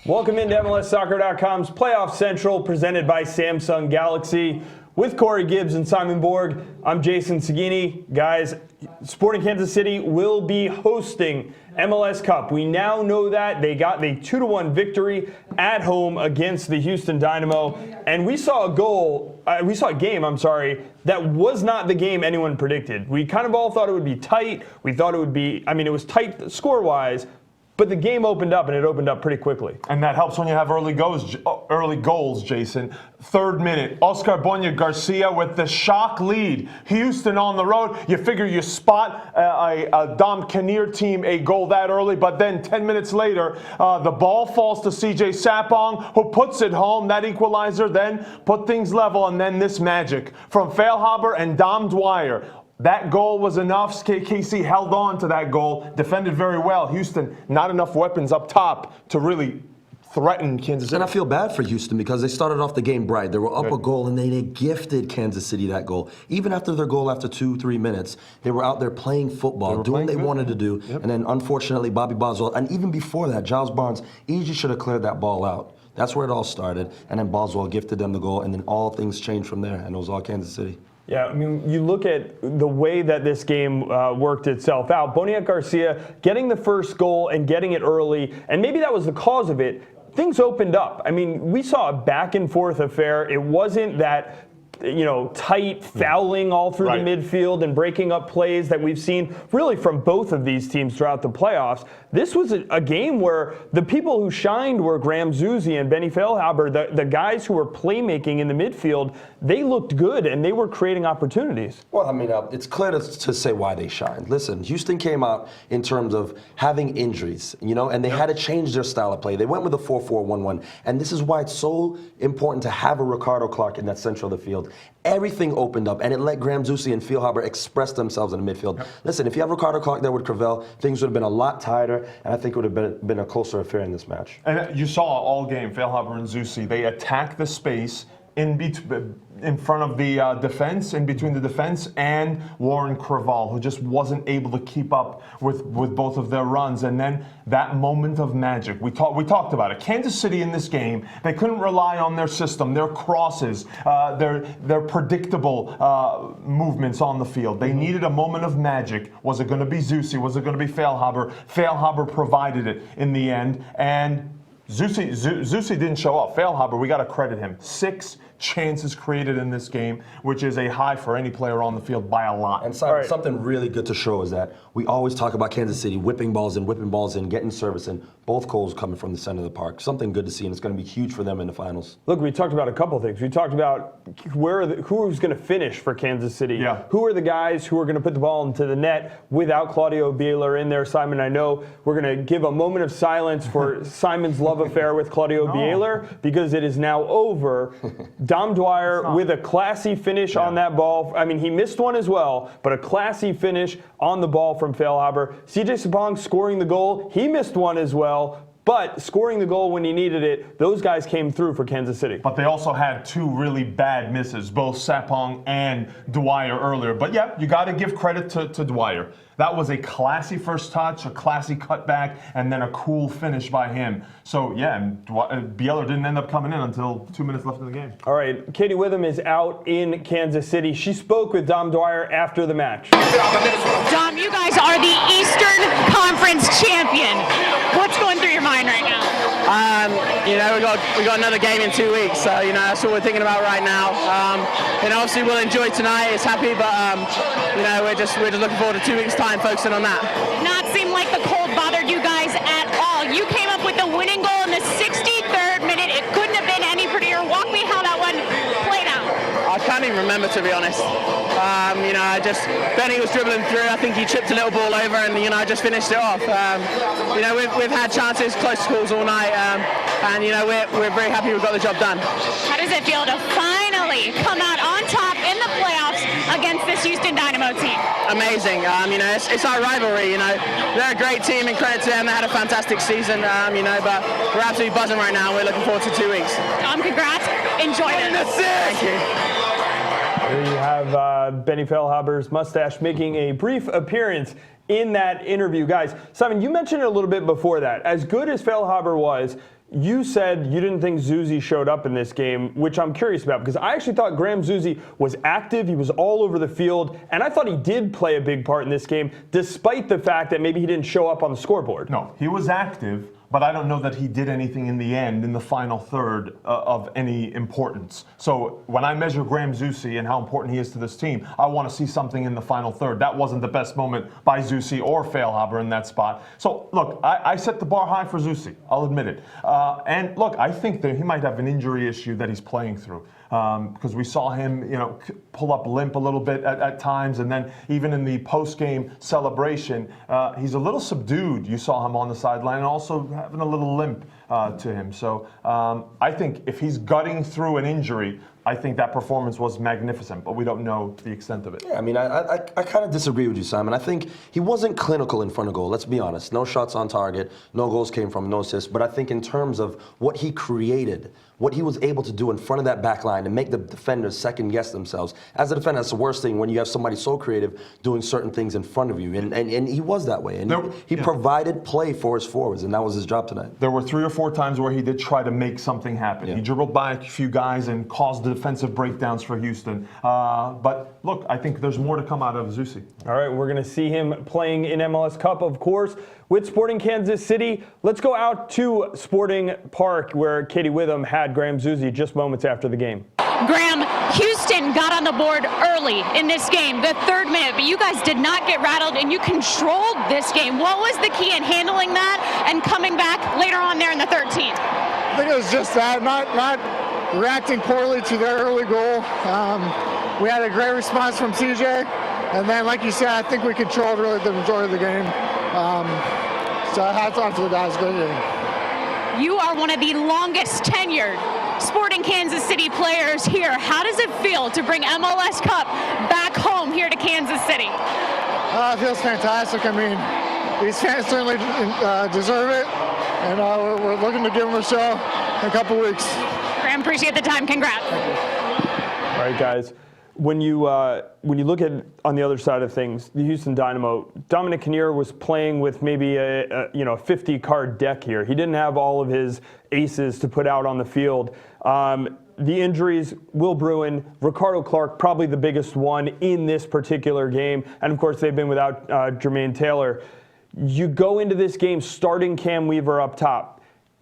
Welcome into MLSsoccer.com's Playoff Central, presented by Samsung Galaxy. With Corey Gibbs and Simon Borg, I'm Jason Seguini. Guys, Sporting Kansas City will be hosting MLS Cup. We now know that. They got the 2-1 victory at home against the Houston Dynamo. And we saw a game, that was not the game anyone predicted. We kind of all thought it would be tight. We thought it would be, it was tight score-wise. But the game opened up, and it opened up pretty quickly. And that helps when you have early goals, Jason. Third minute, Oscar Bonya Garcia with the shock lead. Houston on the road. You figure you spot a Dom Kinnear team a goal that early, but then 10 minutes later, the ball falls to CJ Sapong, who puts it home. That equalizer then put things level, and then this magic from Feilhaber and Dom Dwyer. That goal was enough. KC held on to that goal, defended very well. Houston, not enough weapons up top to really threaten Kansas City. And I feel bad for Houston because they started off the game bright. They were up a goal, and they gifted Kansas City that goal. Even after their goal after 2-3 minutes, they were out there playing football, doing what they wanted to do. Yep. And then, unfortunately, Bobby Boswell, and even before that, Giles Barnes easily should have cleared that ball out. That's where it all started. And then Boswell gifted them the goal, and then all things changed from there, and it was all Kansas City. Yeah, you look at the way that this game worked itself out. Boniek Garcia getting the first goal and getting it early, and maybe that was the cause of it. Things opened up. We saw a back-and-forth affair. It wasn't that tight fouling all through the midfield and breaking up plays that we've seen really from both of these teams throughout the playoffs. This was a game where the people who shined were Graham Zusi and Benny Feilhaber, the guys who were playmaking in the midfield. They looked good, and they were creating opportunities. Well, it's clear to say why they shined. Listen, Houston came out in terms of having injuries, and they had to change their style of play. They went with a 4-4-1-1, and this is why it's so important to have a Ricardo Clark in that center of the field. Everything opened up, and it let Graham Zusi and Feilhaber express themselves in the midfield. Yep. Listen, if you have Ricardo Clark there with Cravell, things would have been a lot tighter, and I think it would have been a closer affair in this match. And you saw all game, Feilhaber and Zusi, they attacked the space in front of the defense, in between the defense and Warren Cravell, who just wasn't able to keep up with both of their runs. And then that moment of magic, we talked about it. Kansas City in this game, they couldn't rely on their system, their crosses, their predictable movements on the field. They needed a moment of magic. Was it going to be Zusi? Was it going to be Feilhaber? Feilhaber provided it in the end, and Zusi didn't show up. Feilhaber, we got to credit him. 6 chances created in this game, which is a high for any player on the field by a lot. And something really good to show is that we always talk about Kansas City whipping balls in, getting service in. Both goals coming from the center of the park. Something good to see, and it's going to be huge for them in the finals. Look, we talked about a couple things. We talked about who's going to finish for Kansas City. Yeah. Who are the guys who are going to put the ball into the net without Claudio Bieler in there? Simon, I know we're going to give a moment of silence for Simon's love affair with Claudio Bieler, because it is now over. Dom Dwyer with a classy finish on that ball. He missed one as well, but a classy finish on the ball from Feilhaber. CJ Sapong scoring the goal. He missed one as well, but scoring the goal when he needed it. Those guys came through for Kansas City. But they also had 2 really bad misses, both Sapong and Dwyer earlier. But yeah, you got to give credit to Dwyer. That was a classy first touch, a classy cutback, and then a cool finish by him. So, yeah, and Bieler didn't end up coming in until 2 minutes left in the game. All right, Katie Witham is out in Kansas City. She spoke with Dom Dwyer after the match. Dom, you guys are the Eastern Conference champion. What's going through your mind right now? We got another game in 2 weeks, so that's what we're thinking about right now. Obviously we'll enjoy tonight. It's happy, but we're just looking forward to 2 weeks' time, focusing on that. Not seem like the cold bothered you guys at all. You came up with the winning goal in the 63rd minute. It couldn't have been any prettier. Walk me how that one played out. I can't even remember, to be honest. Benny was dribbling through. I think he chipped a little ball over, and I just finished it off. We've had chances, close calls all night, and we're very happy we've got the job done. How does it feel to finally come out on top in the playoffs against this Houston Dynamo team? Amazing. It's our rivalry. They're a great team, and credit to them. They had a fantastic season. But we're absolutely buzzing right now. We're looking forward to 2 weeks. Congrats. Enjoy it. Thank you. There you have Benny Feilhaber's mustache making a brief appearance in that interview. Guys, Simon, you mentioned it a little bit before that. As good as Feilhaber was, You said you didn't think Zusi showed up in this game, which I'm curious about because I actually thought Graham Zusi was active. He was all over the field, and I thought he did play a big part in this game, despite the fact that maybe he didn't show up on the scoreboard. No, he was active, but I don't know that he did anything in the end, in the final third, of any importance. So when I measure Graham Zusi and how important he is to this team, I want to see something in the final third. That wasn't the best moment by Zusi or Feilhaber in that spot. So look, I set the bar high for Zusi. I'll admit it. And look, I think that he might have an injury issue that he's playing through. Because we saw him, pull up limp a little bit at times, and then even in the post-game celebration, he's a little subdued. You saw him on the sideline, and also having a little limp to him. So I think if he's gutting through an injury, I think that performance was magnificent, but we don't know the extent of it. Yeah, I mean, I kind of disagree with you, Simon. I think he wasn't clinical in front of goal, let's be honest. No shots on target, no goals came from, no assists. But I think in terms of what he created, what he was able to do in front of that back line and make the defenders second-guess themselves. As a defender, that's the worst thing when you have somebody so creative doing certain things in front of you. And he was that way. And he provided play for his forwards, and that was his job tonight. There were 3 or 4 times where he did try to make something happen. Yeah. He dribbled by a few guys and caused the defensive breakdowns for Houston. But look, I think there's more to come out of Zusi. All right, we're going to see him playing in MLS Cup, of course, with Sporting Kansas City. Let's go out to Sporting Park, where Katie Witham had Graham Zusi just moments after the game. Graham, Houston got on the board early in this game, the 3rd minute, but you guys did not get rattled and you controlled this game. What was the key in handling that and coming back later on there in the 13th? I think it was just that, not reacting poorly to their early goal. We had a great response from CJ, and then, like you said, I think we controlled really the majority of the game. So hats off to the guys. Great game. You are one of the longest tenured Sporting Kansas City players here. How does it feel to bring MLS Cup back home here to Kansas City? It feels fantastic. I mean, these fans certainly deserve it, and we're looking to give them a show in a couple weeks. Graham, appreciate the time. Congrats. All right, guys. When you look at on the other side of things, the Houston Dynamo, Dominic Kinnear was playing with maybe a 50-card deck here. He didn't have all of his aces to put out on the field. The injuries, Will Bruin, Ricardo Clark, probably the biggest one in this particular game, and of course they've been without Jermaine Taylor. You go into this game starting Cam Weaver up top.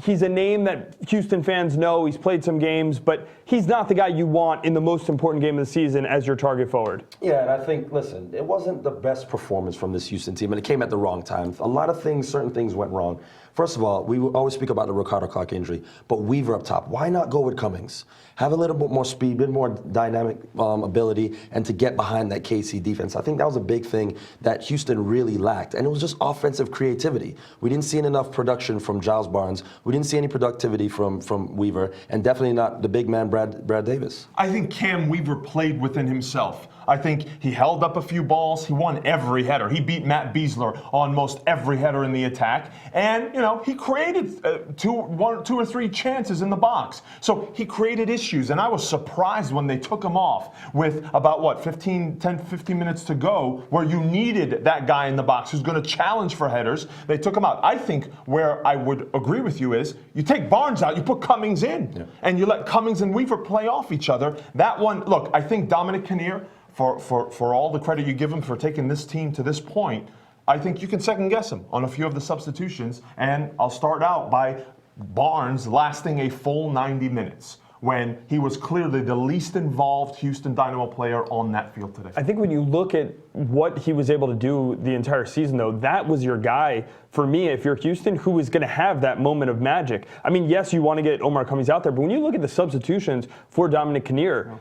He's a name that Houston fans know. He's played some games, but he's not the guy you want in the most important game of the season as your target forward. Yeah, and I think, listen, it wasn't the best performance from this Houston team, and it came at the wrong time. A lot of things, certain things went wrong. First of all, we always speak about the Ricardo Clark injury, but Weaver up top, why not go with Cummings? Have a little bit more speed, a bit more dynamic ability, and to get behind that KC defense. I think that was a big thing that Houston really lacked, and it was just offensive creativity. We didn't see enough production from Giles Barnes. We didn't see any productivity from Weaver, and definitely not the big man Brad Davis. I think Cam Weaver played within himself. I think he held up a few balls. He won every header. He beat Matt Beasler on most every header in the attack. And, he created two or three chances in the box. So he created issues. And I was surprised when they took him off with about, 10, 15 minutes to go, where you needed that guy in the box who's going to challenge for headers. They took him out. I think where I would agree with you is you take Barnes out, you put Cummings in, and you let Cummings and Weaver play off each other. That one, look, I think Dominic Kinnear, for all the credit you give him for taking this team to this point, I think you can second guess him on a few of the substitutions. And I'll start out by Barnes lasting a full 90 minutes when he was clearly the least involved Houston Dynamo player on that field today. I think when you look at what he was able to do the entire season, though, that was your guy, for me, if you're Houston, who was going to have that moment of magic. I mean, yes, you want to get Omar Cummings out there, but when you look at the substitutions for Dominic Kinnear,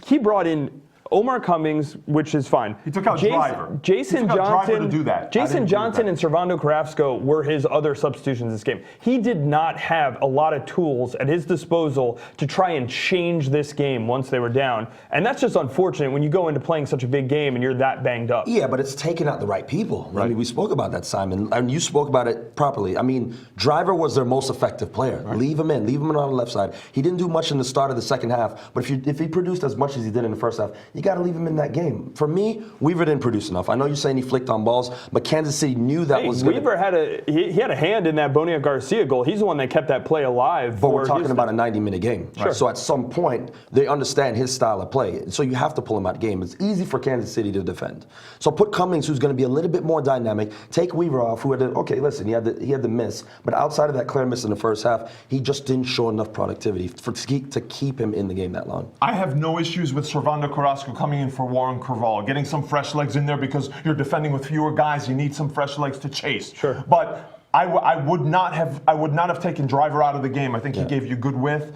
he brought in Omar Cummings, which is fine. He took out Driver. Jason Driver to do that. Jason Johnson and Servando Carrasco were his other substitutions this game. He did not have a lot of tools at his disposal to try and change this game once they were down. And that's just unfortunate when you go into playing such a big game and you're that banged up. Yeah, but it's taking out the right people. Right. I mean, we spoke about that, Simon, and you spoke about it properly. I mean, Driver was their most effective player. Right. Leave him in on the left side. He didn't do much in the start of the second half, but if he produced as much as he did in the first half, you you got to leave him in that game. For me, Weaver didn't produce enough. I know you're saying he flicked on balls, but Kansas City knew that was going to... Weaver had he had a hand in that Boniek Garcia goal. He's the one that kept that play alive. But we're talking about a 90-minute game. Sure. So at some point, they understand his style of play. So you have to pull him out of the game. It's easy for Kansas City to defend. So put Cummings, who's going to be a little bit more dynamic. Take Weaver off, who had okay, listen, he had the miss. But outside of that clear miss in the first half, he just didn't show enough productivity to keep him in the game that long. I have no issues with Servando Carrasco coming in for Warren Creavalle, getting some fresh legs in there because you're defending with fewer guys. You need some fresh legs to chase. Sure. But I would not have taken Driver out of the game. I think he gave you good width.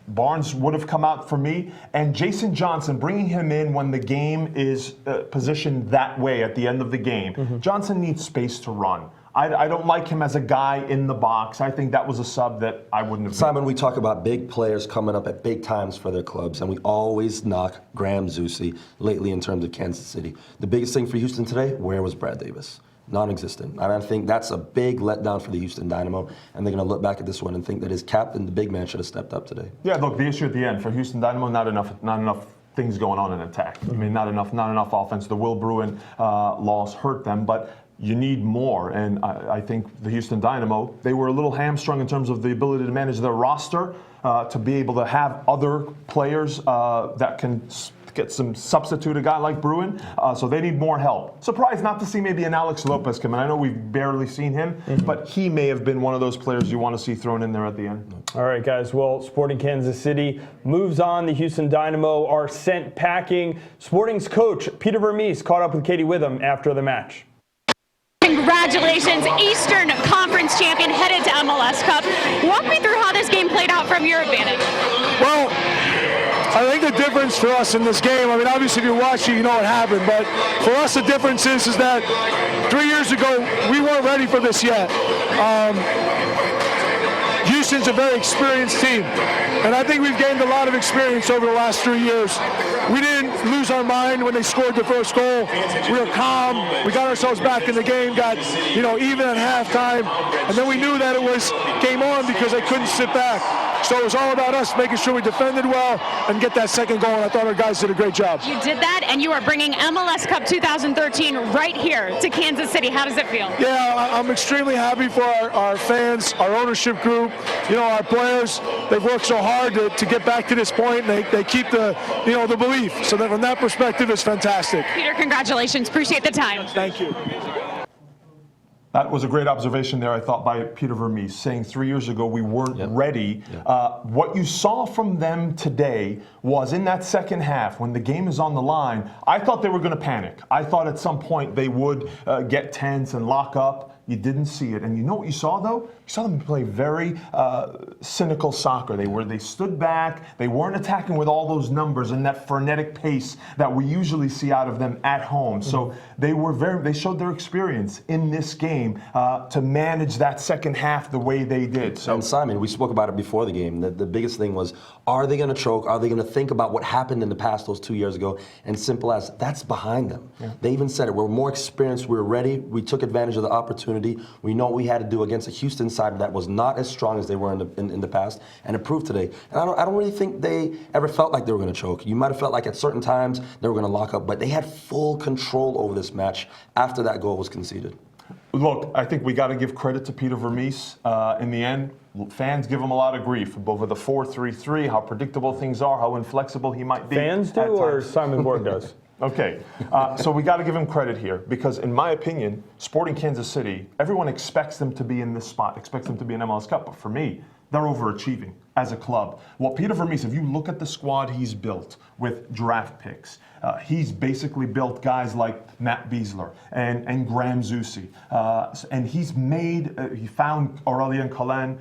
Barnes would have come out for me, and Jason Johnson, bringing him in when the game is positioned that way at the end of the game. Johnson needs space to run. I don't like him as a guy in the box. I think that was a sub that I wouldn't have. Simon, we talk about big players coming up at big times for their clubs, and we always knock Graham Zusi lately in terms of Kansas City. The biggest thing for Houston today, where was Brad Davis? Non-existent. And I think that's a big letdown for the Houston Dynamo, and they're going to look back at this one and think that his captain, the big man, should have stepped up today. Yeah, look, the issue at the end for Houston Dynamo, not enough things going on in attack. I mean, not enough offense. The Will Bruin loss hurt them, but you need more. And I think the Houston Dynamo, they were a little hamstrung in terms of the ability to manage their roster, to be able to have other players that can get some substitute a guy like Bruin, so they need more help. Surprised not to see maybe an Alex Lopez come in. I know we've barely seen him, but he may have been one of those players you want to see thrown in there at the end. All right, guys. Well, Sporting Kansas City moves on. The Houston Dynamo are sent packing. Sporting's coach, Peter Vermes, caught up with Katie Witham after the match. Congratulations, Eastern Conference champion, headed to MLS Cup. Walk me through how this game played out from your advantage. Well, I think the difference for us in this game, I mean, obviously if you watch it, you know what happened, but for us the difference is that 3 years ago, we weren't ready for this yet. Houston's a very experienced team, and I think we've gained a lot of experience over the last 3 years. We didn't lose our mind when they scored the first goal. We were calm. We got ourselves back in the game, got even at halftime, and then we knew that it was game on because they couldn't sit back. So it was all about us making sure we defended well and get that second goal, and I thought our guys did a great job. You did that, and you are bringing MLS Cup 2013 right here to Kansas City. How does it feel? Yeah, I'm extremely happy for our fans, our ownership group, our players. They've worked so hard to get back to this point, and they keep the belief. So that from that perspective, it's fantastic. Peter, congratulations. Appreciate the time. Thank you. That was a great observation there, I thought, by Peter Vermes, saying 3 years ago we weren't ready. What you saw from them today was in that second half, when the game is on the line, I thought they were going to panic. I thought at some point they would get tense and lock up. You didn't see it. And you know what you saw, though? You saw them play very cynical soccer. They stood back. They weren't attacking with all those numbers and that frenetic pace that we usually see out of them at home. So they showed their experience in this game to manage that second half the way they did. So, and Simon, we spoke about it before the game. The biggest thing was, are they going to choke? Are they going to think about what happened in the past those 2 years ago? And simple as, that's behind them. They even said it. We're more experienced. We're ready. We took advantage of the opportunity. We know what we had to do against a Houston side that was not as strong as they were in the past, and it proved today. And I don't really think they ever felt like they were going to choke. You might have felt like at certain times they were going to lock up, but they had full control over this match after that goal was conceded. Look, I think we got to give credit to Peter Vermes. In the end, fans give him a lot of grief over the 4-3-3, how predictable things are, how inflexible he might be. Fans do, or Simon Borg does? Okay, so we got to give him credit here because, in my opinion, Sporting Kansas City, everyone expects them to be in this spot, expects them to be in MLS Cup, but for me, they're overachieving as a club. Well, Peter Vermes, if you look at the squad he's built with draft picks, he's basically built guys like Matt Beasler and Graham Zusi, and he found Aurelien Collin,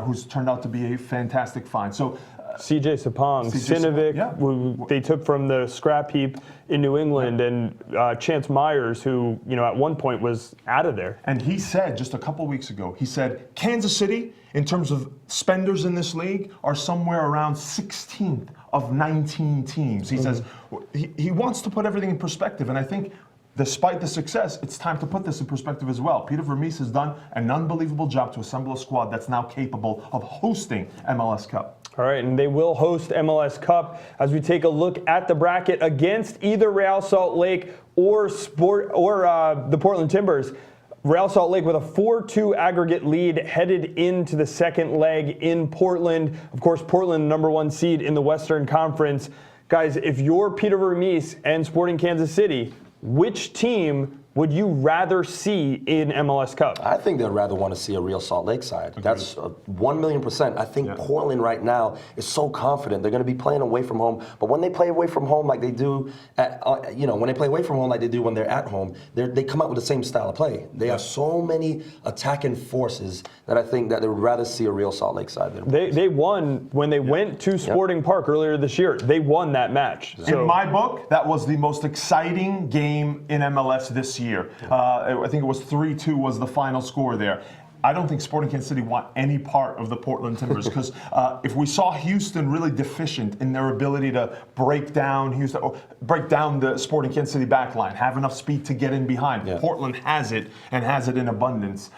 who's turned out to be a fantastic find. So. CJ Sapong, Sinovic, who they took from the scrap heap in New England, and Chance Myers, who at one point was out of there. And he said just a couple weeks ago, he said Kansas City, in terms of spenders in this league, are somewhere around 16th of 19 teams. He says he wants to put everything in perspective, and I think despite the success, it's time to put this in perspective as well. Peter Vermes has done an unbelievable job to assemble a squad that's now capable of hosting MLS Cup. All right, and they will host MLS Cup as we take a look at the bracket against either Real Salt Lake or the Portland Timbers. Real Salt Lake with a 4-2 aggregate lead headed into the second leg in Portland. Of course, Portland, #1 seed in the Western Conference. Guys, if you're Peter Vermes and Sporting Kansas City, which team would you rather see in MLS Cup? I think they'd rather want to see a Real Salt Lake side. Agreed. That's 1,000,000%. I think Portland right now is so confident they're going to be playing away from home. But when they play away from home like they do, when they play away from home like they do when they're at home, they come out with the same style of play. They have so many attacking forces that I think that they would rather see a Real Salt Lake side than they won when they went to Sporting Park earlier this year. They won that match. In my book, that was the most exciting game in MLS this year. I think it was 3-2 was the final score there. I don't think Sporting Kansas City want any part of the Portland Timbers because if we saw Houston really deficient in their ability to break down Houston, or break down the Sporting Kansas City backline, have enough speed to get in behind. Portland has it and has it in abundance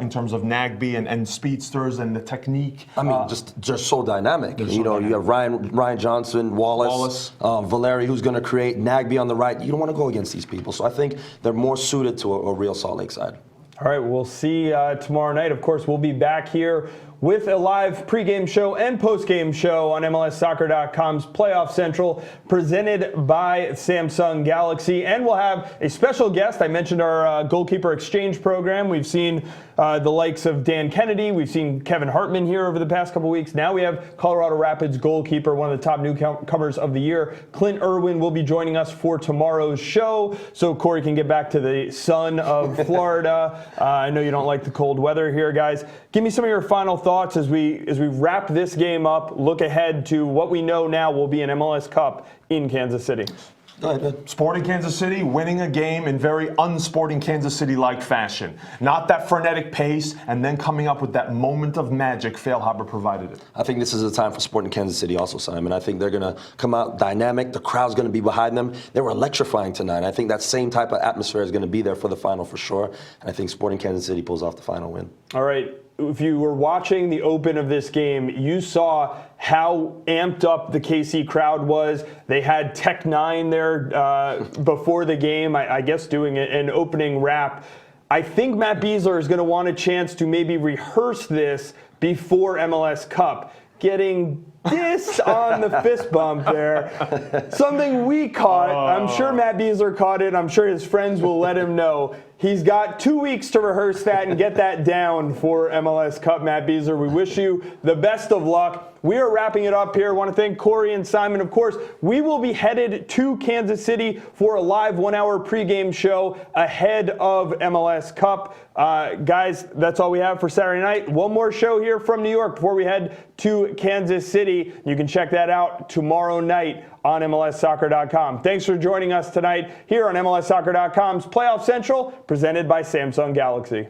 in terms of Nagby and speedsters and the technique. I mean, just so dynamic. You have Ryan Johnson, Wallace. Valeri, who's going to create Nagby on the right. You don't want to go against these people. So I think they're more suited to a Real Salt Lake side. All right, we'll see tomorrow night. Of course, we'll be back here with a live pregame show and postgame show on MLSsoccer.com's Playoff Central, presented by Samsung Galaxy. And we'll have a special guest. I mentioned our goalkeeper exchange program. We've seen the likes of Dan Kennedy. We've seen Kevin Hartman here over the past couple weeks. Now we have Colorado Rapids goalkeeper, one of the top newcomers of the year, Clint Irwin, will be joining us for tomorrow's show, so Corey can get back to the sun of Florida. I know you don't like the cold weather here, guys. Give me some of your final thoughts as we wrap this game up, look ahead to what we know now will be an MLS Cup in Kansas City. Go ahead. Sporting Kansas City winning a game in very unsporting Kansas City-like fashion. Not that frenetic pace, and then coming up with that moment of magic Feilhaber provided it. I think this is a time for Sporting Kansas City also, Simon. I think they're going to come out dynamic. The crowd's going to be behind them. They were electrifying tonight. I think that same type of atmosphere is going to be there for the final for sure. And I think Sporting Kansas City pulls off the final win. All right. If you were watching the open of this game, you saw how amped up the KC crowd was. They had Tech 9 there before the game, I guess doing an opening rap. I think Matt Besler is going to want a chance to maybe rehearse this before MLS Cup. Getting this on the fist bump there. Something we caught. I'm sure Matt Besler caught it. I'm sure his friends will let him know. He's got 2 weeks to rehearse that and get that down for MLS Cup, Matt Besler. We wish you the best of luck. We are wrapping it up here. I want to thank Corey and Simon. Of course, we will be headed to Kansas City for a live 1-hour pregame show ahead of MLS Cup. Guys, that's all we have for Saturday night. One more show here from New York before we head to Kansas City. You can check that out tomorrow night on MLSsoccer.com. Thanks for joining us tonight here on MLSsoccer.com's Playoff Central, presented by Samsung Galaxy.